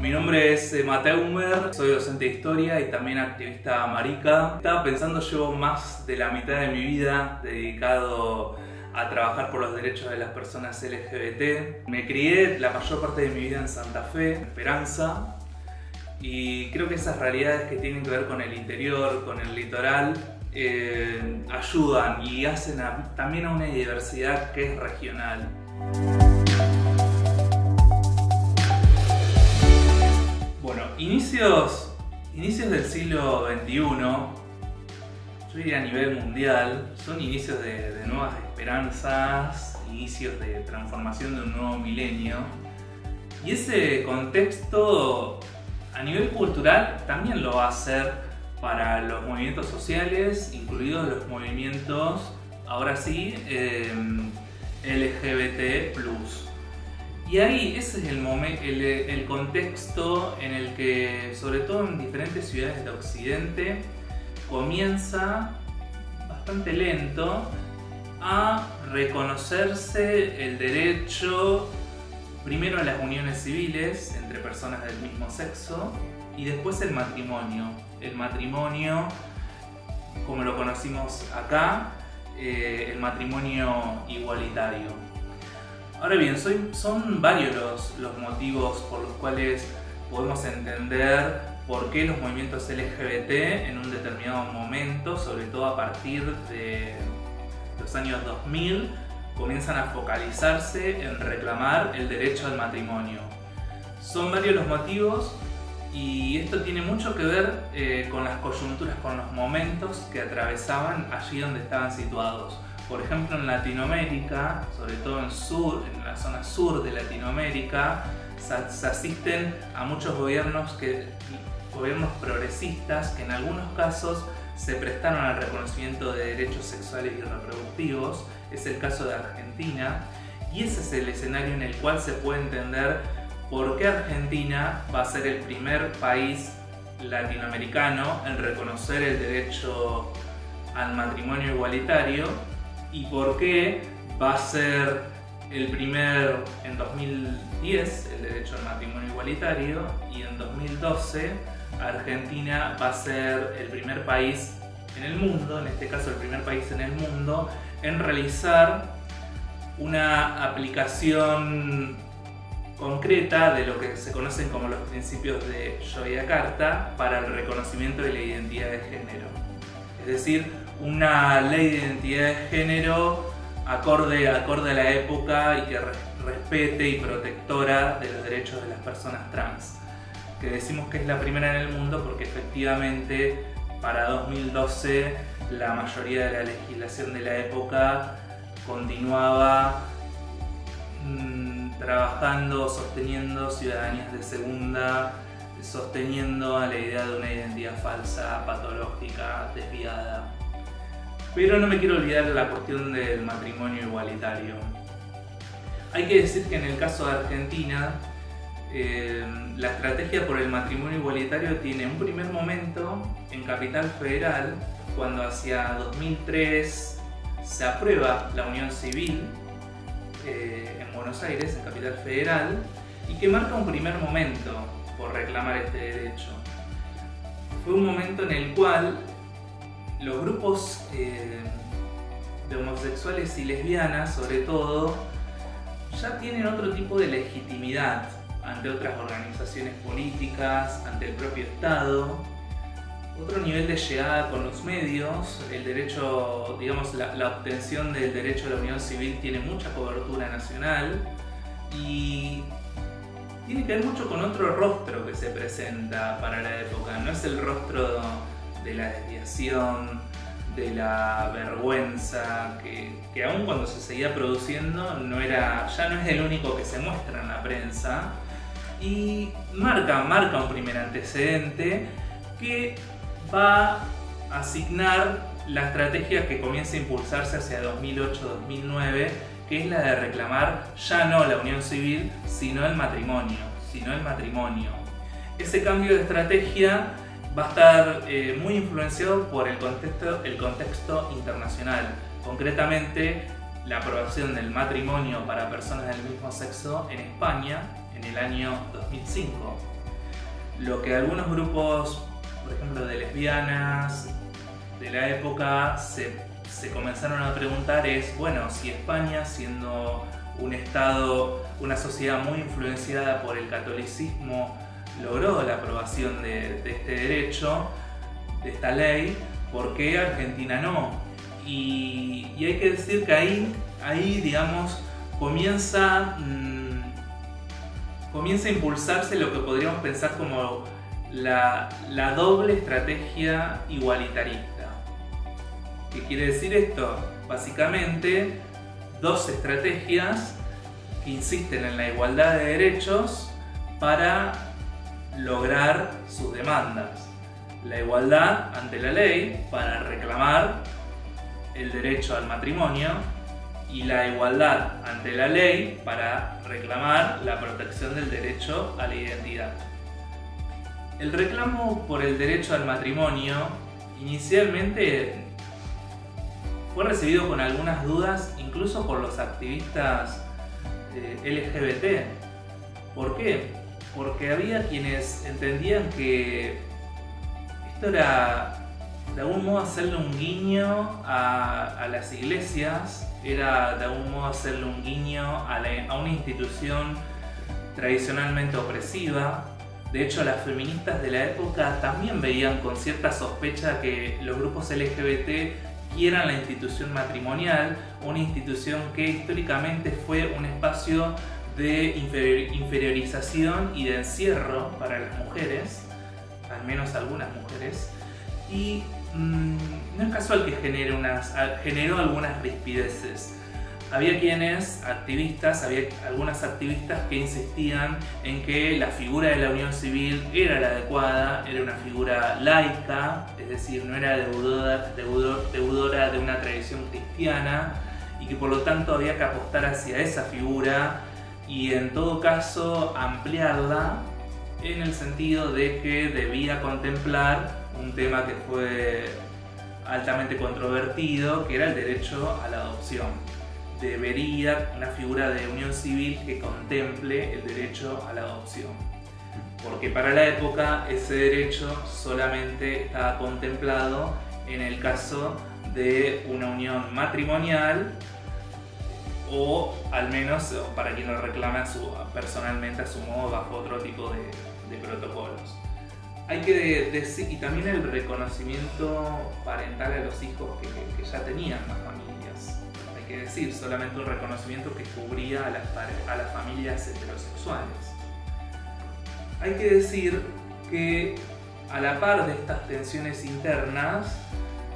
Mi nombre es Mateo Humer, soy docente de historia y también activista marica. Estaba pensando, llevo más de la mitad de mi vida dedicado a trabajar por los derechos de las personas LGBT. Me crié la mayor parte de mi vida en Santa Fe, en Esperanza, y creo que esas realidades que tienen que ver con el interior, con el litoral, ayudan y hacen también a una diversidad que es regional. Bueno, inicios del siglo XXI, yo diría a nivel mundial, son inicios de nuevas esperanzas, inicios de transformación de un nuevo milenio. Y ese contexto a nivel cultural también lo va a hacer para los movimientos sociales, incluidos los movimientos, ahora sí, LGBT+. Y ahí ese es el contexto en el que, sobre todo en diferentes ciudades de Occidente, comienza bastante lento a reconocerse el derecho primero a las uniones civiles entre personas del mismo sexo y después el matrimonio. El matrimonio, como lo conocimos acá, el matrimonio igualitario. Ahora bien, son varios los motivos por los cuales podemos entender por qué los movimientos LGBT en un determinado momento, sobre todo a partir de los años 2000, comienzan a focalizarse en reclamar el derecho al matrimonio. Son varios los motivos y esto tiene mucho que ver con las coyunturas, con los momentos que atravesaban allí donde estaban situados. Por ejemplo, en Latinoamérica, sobre todo en la zona sur de Latinoamérica, se asisten a muchos gobiernos progresistas que en algunos casos se prestaron al reconocimiento de derechos sexuales y reproductivos. Es el caso de Argentina, y ese es el escenario en el cual se puede entender por qué Argentina va a ser el primer país latinoamericano en reconocer el derecho al matrimonio igualitario y por qué va a ser el primer en 2010 el derecho al matrimonio igualitario y en 2012 Argentina va a ser el primer país en el mundo, en este caso el primer país en el mundo, en realizar una aplicación concreta de lo que se conocen como los principios de Yogyakarta para el reconocimiento de la identidad de género. Es decir, una ley de identidad de género acorde a la época y que respete y protectora de los derechos de las personas trans. Que decimos que es la primera en el mundo porque efectivamente para 2012 la mayoría de la legislación de la época continuaba trabajando, sosteniendo ciudadanías de segunda, sosteniendo a la idea de una identidad falsa, patológica, desviada. Pero no me quiero olvidar de la cuestión del matrimonio igualitario. Hay que decir que en el caso de Argentina, la estrategia por el matrimonio igualitario tiene un primer momento en Capital Federal, cuando hacia 2003 se aprueba la unión civil en Buenos Aires, en Capital Federal, y que marca un primer momento por reclamar este derecho. Fue un momento en el cual los grupos de homosexuales y lesbianas, sobre todo, ya tienen otro tipo de legitimidad ante otras organizaciones políticas, ante el propio Estado, otro nivel de llegada con los medios. El derecho, digamos, la obtención del derecho a la unión civil tiene mucha cobertura nacional y tiene que ver mucho con otro rostro que se presenta para la época. No es el rostro de la desviación, de la vergüenza, que aun cuando se seguía produciendo ya no es el único que se muestra en la prensa, y marca un primer antecedente que va a asignar la estrategia que comienza a impulsarse hacia 2008-2009, que es la de reclamar ya no la unión civil, sino el matrimonio. Ese cambio de estrategia va a estar muy influenciado por el contexto internacional, concretamente la aprobación del matrimonio para personas del mismo sexo en España en el año 2005. lo que algunos grupos, por ejemplo de lesbianas de la época, se comenzaron a preguntar es, bueno, si España, siendo un estado, una sociedad muy influenciada por el catolicismo, logró la aprobación de este derecho, de esta ley, ¿por qué Argentina no? Y hay que decir que ahí digamos, comienza a impulsarse lo que podríamos pensar como la doble estrategia igualitarista. ¿Qué quiere decir esto? Básicamente, dos estrategias que insisten en la igualdad de derechos para lograr sus demandas. La igualdad ante la ley para reclamar el derecho al matrimonio y la igualdad ante la ley para reclamar la protección del derecho a la identidad. El reclamo por el derecho al matrimonio inicialmente fue recibido con algunas dudas, incluso por los activistas LGBT. ¿Por qué? Porque había quienes entendían que esto era de algún modo hacerle un guiño a las iglesias, era de algún modo hacerle un guiño a una institución tradicionalmente opresiva. De hecho, las feministas de la época también veían con cierta sospecha que los grupos LGBT quieran la institución matrimonial, una institución que históricamente fue un espacio de inferiorización y de encierro para las mujeres, al menos algunas mujeres, y no es casual que generó algunas rispideces. Había algunas activistas que insistían en que la figura de la unión civil era la adecuada, era una figura laica, es decir, no era deudora de una tradición cristiana, y que por lo tanto había que apostar hacia esa figura y en todo caso ampliarla en el sentido de que debía contemplar un tema que fue altamente controvertido, que era el derecho a la adopción. Debería una figura de unión civil que contemple el derecho a la adopción, porque para la época ese derecho solamente estaba contemplado en el caso de una unión matrimonial, o al menos para quien lo reclama personalmente a su modo, bajo otro tipo de protocolos. Hay que decir, y también el reconocimiento parental a los hijos que ya tenían las familias. Hay que decir, solamente un reconocimiento que cubría a las familias heterosexuales. Hay que decir que a la par de estas tensiones internas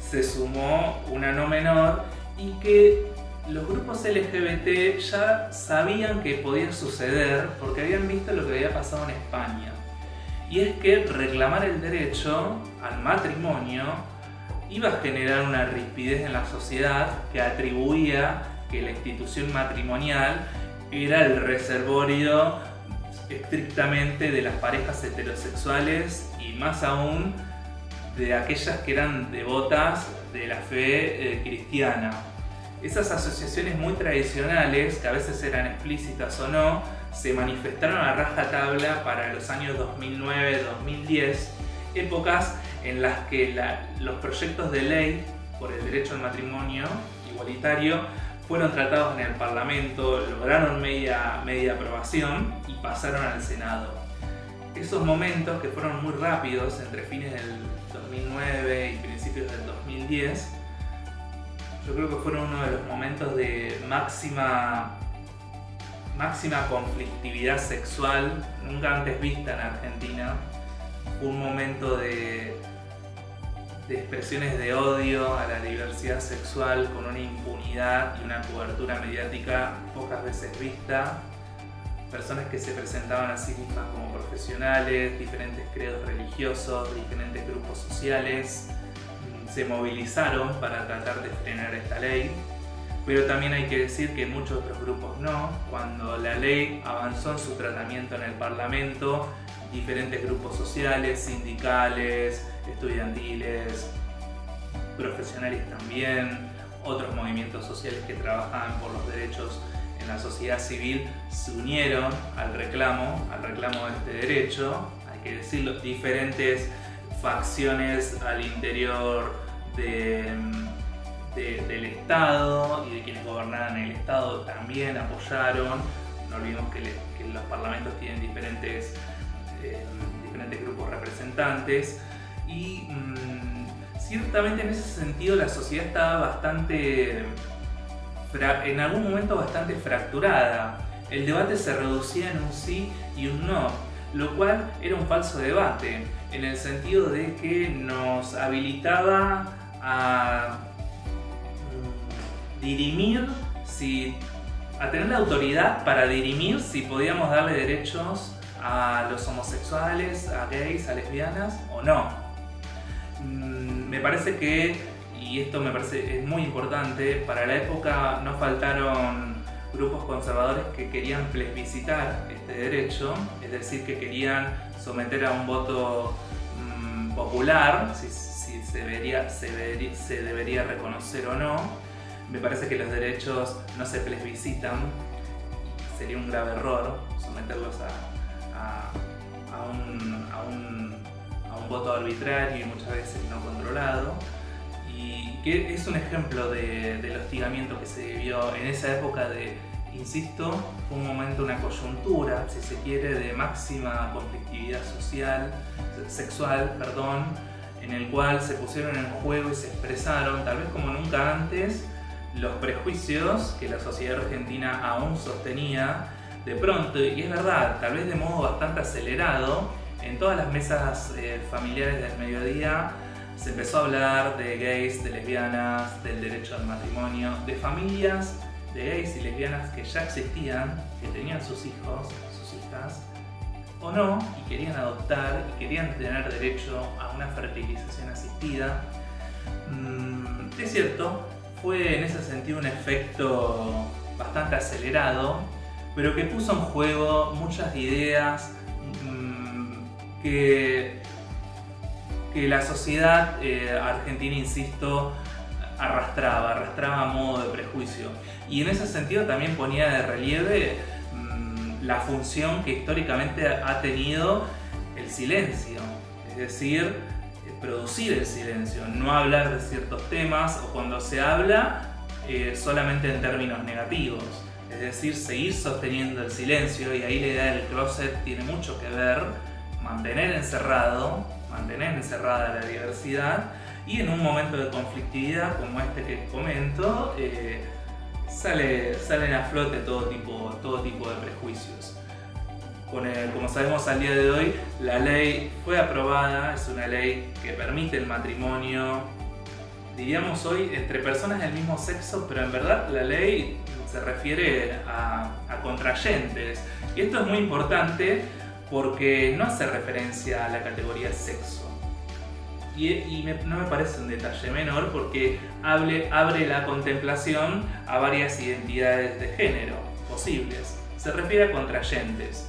se sumó una no menor, y que los grupos LGBT ya sabían que podía suceder porque habían visto lo que había pasado en España. Y es que reclamar el derecho al matrimonio iba a generar una rispidez en la sociedad que atribuía que la institución matrimonial era el reservorio estrictamente de las parejas heterosexuales, y más aún de aquellas que eran devotas de la fe cristiana. Esas asociaciones muy tradicionales, que a veces eran explícitas o no, se manifestaron a rajatabla para los años 2009-2010, épocas en las que los proyectos de ley por el derecho al matrimonio igualitario fueron tratados en el Parlamento, lograron media aprobación y pasaron al Senado. Esos momentos, que fueron muy rápidos, entre fines del 2009 y principios del 2010, yo creo que fueron uno de los momentos de máxima conflictividad sexual nunca antes vista en Argentina. Un momento de expresiones de odio a la diversidad sexual con una impunidad y una cobertura mediática pocas veces vista. Personas que se presentaban a sí mismas como profesionales, diferentes credos religiosos, diferentes grupos sociales, se movilizaron para tratar de frenar esta ley. Pero también hay que decir que muchos otros grupos no. Cuando la ley avanzó en su tratamiento en el Parlamento, diferentes grupos sociales, sindicales, estudiantiles, profesionales también, otros movimientos sociales que trabajaban por los derechos en la sociedad civil, se unieron al reclamo de este derecho. Hay que decirlo, diferentes facciones al interior del Estado y de quienes gobernaban el Estado también apoyaron. No olvidemos que los parlamentos tienen diferentes grupos representantes y ciertamente en ese sentido la sociedad estaba en algún momento bastante fracturada. El debate se reducía en un sí y un no, lo cual era un falso debate, en el sentido de que nos habilitaba a dirimir, a tener la autoridad para dirimir si podíamos darle derechos a los homosexuales, a gays, a lesbianas o no. Me parece que, y esto me parece es muy importante, para la época no faltaron grupos conservadores que querían plebiscitar este derecho, es decir, que querían someter a un voto popular si se debería reconocer o no. Me parece que los derechos no se plebiscitan, sería un grave error someterlos a un voto arbitrario y muchas veces no controlado, y que es un ejemplo del hostigamiento que se vivió en esa época insisto, fue un momento, una coyuntura, si se quiere, de máxima conflictividad sexual, en el cual se pusieron en juego y se expresaron, tal vez como nunca antes, los prejuicios que la sociedad argentina aún sostenía. De pronto, y es verdad, tal vez de modo bastante acelerado, en todas las mesas familiares del mediodía se empezó a hablar de gays, de lesbianas, del derecho al matrimonio, de familias de gays y lesbianas que ya existían, que tenían sus hijos, sus hijas, o no, y querían adoptar y querían tener derecho a una fertilización asistida. Es cierto, fue en ese sentido un efecto bastante acelerado, pero que puso en juego muchas ideas que la sociedad argentina, insisto, arrastraba a modo de prejuicio. Y en ese sentido también ponía de relieve la función que históricamente ha tenido el silencio, es decir, producir el silencio, no hablar de ciertos temas, o cuando se habla solamente en términos negativos, es decir, seguir sosteniendo el silencio. Y ahí la idea del closet tiene mucho que ver, mantener encerrada la diversidad, y en un momento de conflictividad como este que comento, salen a flote todo tipo de prejuicios. Como sabemos al día de hoy, la ley fue aprobada, es una ley que permite el matrimonio, diríamos hoy, entre personas del mismo sexo, pero en verdad la ley se refiere a contrayentes. Y esto es muy importante porque no hace referencia a la categoría sexo. No me parece un detalle menor, porque abre la contemplación a varias identidades de género posibles. Se refiere a contrayentes.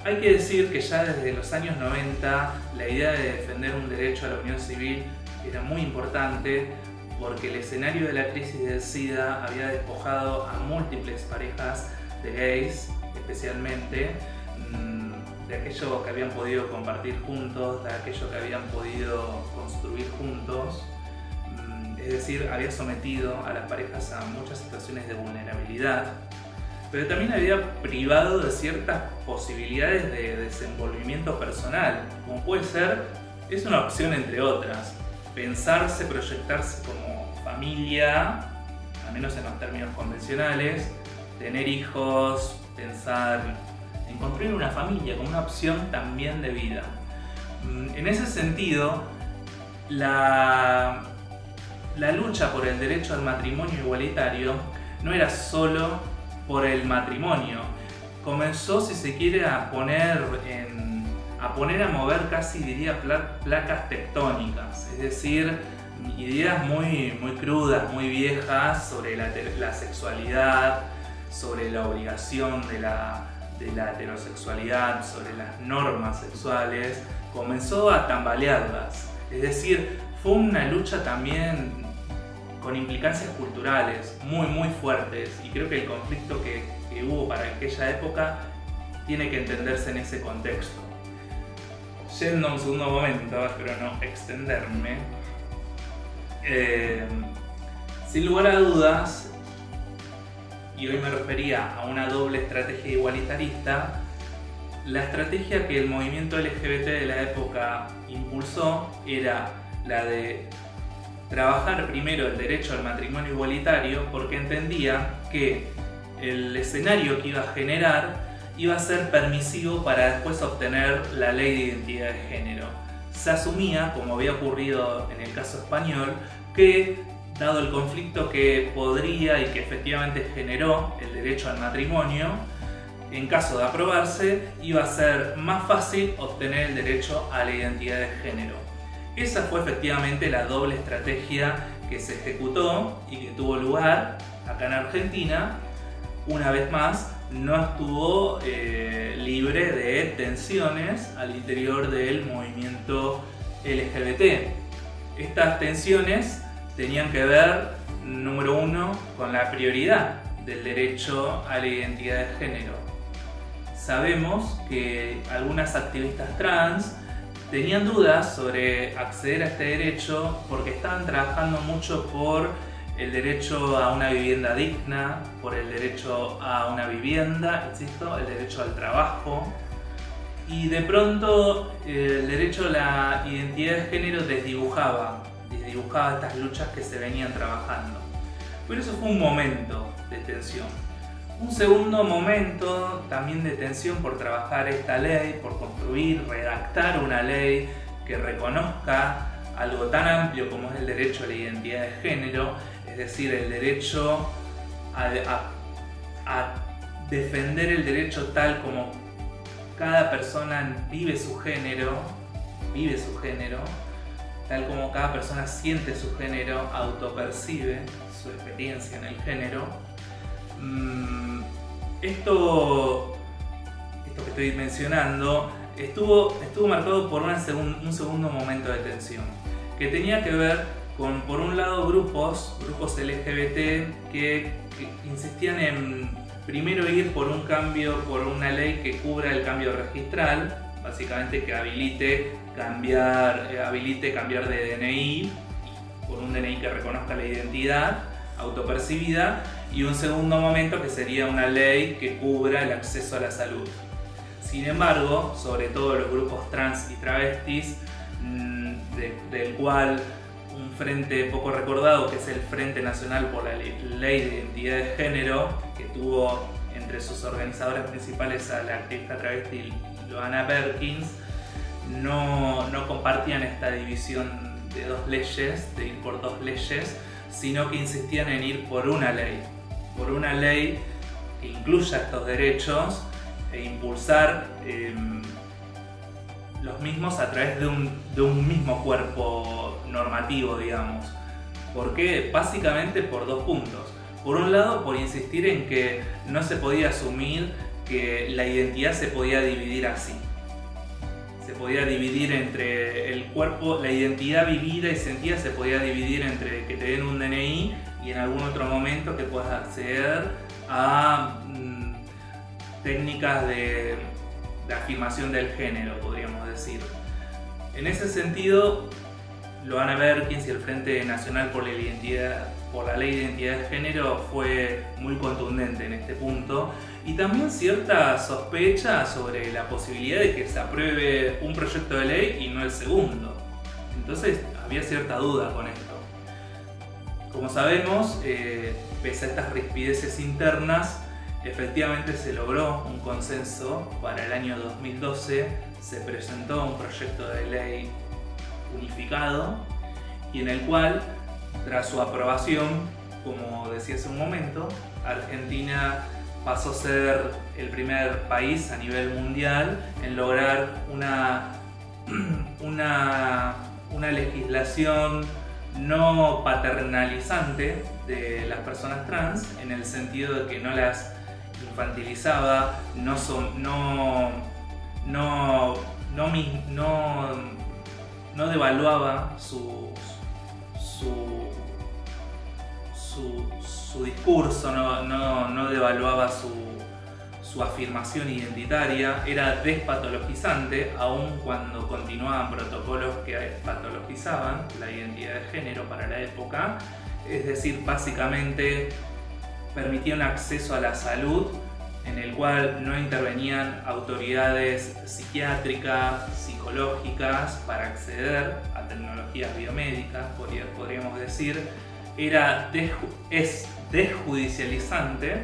Hay que decir que ya desde los años 90 la idea de defender un derecho a la unión civil era muy importante, porque el escenario de la crisis del SIDA había despojado a múltiples parejas de gays, especialmente, de aquello que habían podido compartir juntos, de aquello que habían podido construir juntos. Es decir, había sometido a las parejas a muchas situaciones de vulnerabilidad, pero también había privado de ciertas posibilidades de desenvolvimiento personal, como puede ser, es una opción entre otras, pensarse, proyectarse como familia, al menos en los términos convencionales, tener hijos, pensar en construir una familia como una opción también de vida. En ese sentido, la lucha por el derecho al matrimonio igualitario no era solo por el matrimonio. Comenzó, si se quiere, a poner a mover casi, diría, placas tectónicas, es decir, ideas muy crudas, muy viejas sobre la sexualidad, sobre la obligación de la heterosexualidad, sobre las normas sexuales. Comenzó a tambalearlas, es decir, fue una lucha también con implicancias culturales muy fuertes, y creo que el conflicto que hubo para aquella época tiene que entenderse en ese contexto. Yendo a un segundo momento, espero no extenderme, sin lugar a dudas, y hoy me refería a una doble estrategia igualitarista, la estrategia que el movimiento LGBT de la época impulsó era la de trabajar primero el derecho al matrimonio igualitario, porque entendía que el escenario que iba a generar iba a ser permisivo para después obtener la ley de identidad de género. Se asumía, como había ocurrido en el caso español, que dado el conflicto que podría y que efectivamente generó el derecho al matrimonio, en caso de aprobarse, iba a ser más fácil obtener el derecho a la identidad de género. Esa fue efectivamente la doble estrategia que se ejecutó y que tuvo lugar acá en Argentina. Una vez más, no estuvo libre de tensiones al interior del movimiento LGBT. Estas tensiones tenían que ver, número uno, con la prioridad del derecho a la identidad de género. Sabemos que algunas activistas trans tenían dudas sobre acceder a este derecho porque estaban trabajando mucho por el derecho a una vivienda digna, por el derecho a una vivienda, insisto, el derecho al trabajo, y de pronto el derecho a la identidad de género desdibujaba estas luchas que se venían trabajando. Por eso fue un momento de tensión. Un segundo momento también de tensión por trabajar esta ley, por construir, redactar una ley que reconozca algo tan amplio como es el derecho a la identidad de género, es decir, el derecho a defender el derecho tal como cada persona vive su género, tal como cada persona siente su género, autopercibe su experiencia en el género. Esto que estoy mencionando estuvo marcado por un segundo momento de tensión, que tenía que ver con, por un lado, grupos LGBT que insistían en primero ir por un cambio, por una ley que cubra el cambio registral, básicamente que habilite cambiar de DNI por un DNI que reconozca la identidad autopercibida, y un segundo momento que sería una ley que cubra el acceso a la salud. Sin embargo, sobre todo los grupos trans y travestis, del cual un frente poco recordado, que es el Frente Nacional por la Ley de Identidad de Género, que tuvo entre sus organizadoras principales a la activista travesti Loana Perkins, no compartían esta división de dos leyes, de ir por dos leyes, sino que insistían en ir por una ley que incluya estos derechos e impulsar los mismos a través de un mismo cuerpo normativo, digamos. ¿Por qué? Básicamente por dos puntos. Por un lado, por insistir en que no se podía asumir que la identidad se podía dividir así. Se podía dividir entre el cuerpo, la identidad vivida y sentida se podía dividir entre que te den un DNI y en algún otro momento que puedas acceder a técnicas de afirmación del género, podríamos decir. En ese sentido, Loana Perkins y el Frente Nacional por la Ley de Identidad de Género fue muy contundente en este punto, y también cierta sospecha sobre la posibilidad de que se apruebe un proyecto de ley y no el segundo. Entonces había cierta duda con esto. Como sabemos, pese a estas rispideces internas, efectivamente se logró un consenso. Para el año 2012 se presentó un proyecto de ley unificado y en el cual, tras su aprobación, como decía hace un momento, Argentina pasó a ser el primer país a nivel mundial en lograr una legislación no paternalizante de las personas trans, en el sentido de que no las infantilizaba, no devaluaba su discurso, no devaluaba su afirmación identitaria era despatologizante, aun cuando continuaban protocolos que patologizaban la identidad de género para la época. Es decir, básicamente permitían acceso a la salud en el cual no intervenían autoridades psiquiátricas, psicológicas para acceder a tecnologías biomédicas, podríamos decir. Es desjudicializante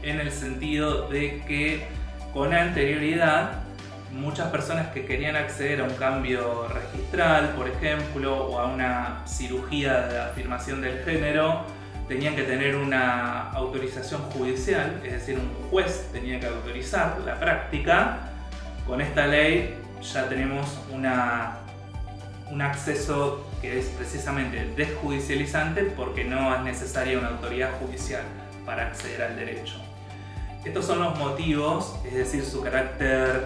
en el sentido de que con anterioridad muchas personas que querían acceder a un cambio registral, por ejemplo, o a una cirugía de afirmación del género, tenían que tener una autorización judicial, es decir, un juez tenía que autorizar la práctica. Con esta ley ya tenemos un acceso que es precisamente desjudicializante porque no es necesaria una autoridad judicial para acceder al derecho. Estos son los motivos, es decir, su carácter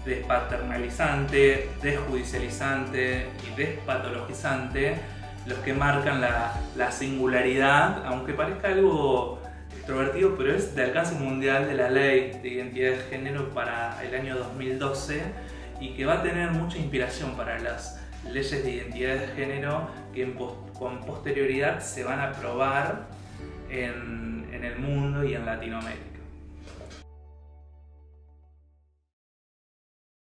despaternalizante, desjudicializante y despatologizante, los que marcan la singularidad, aunque parezca algo extrovertido, pero es de alcance mundial de la Ley de Identidad de Género para el año 2012 y que va a tener mucha inspiración para las leyes de identidad de género que con posterioridad se van a aprobar en el mundo y en Latinoamérica.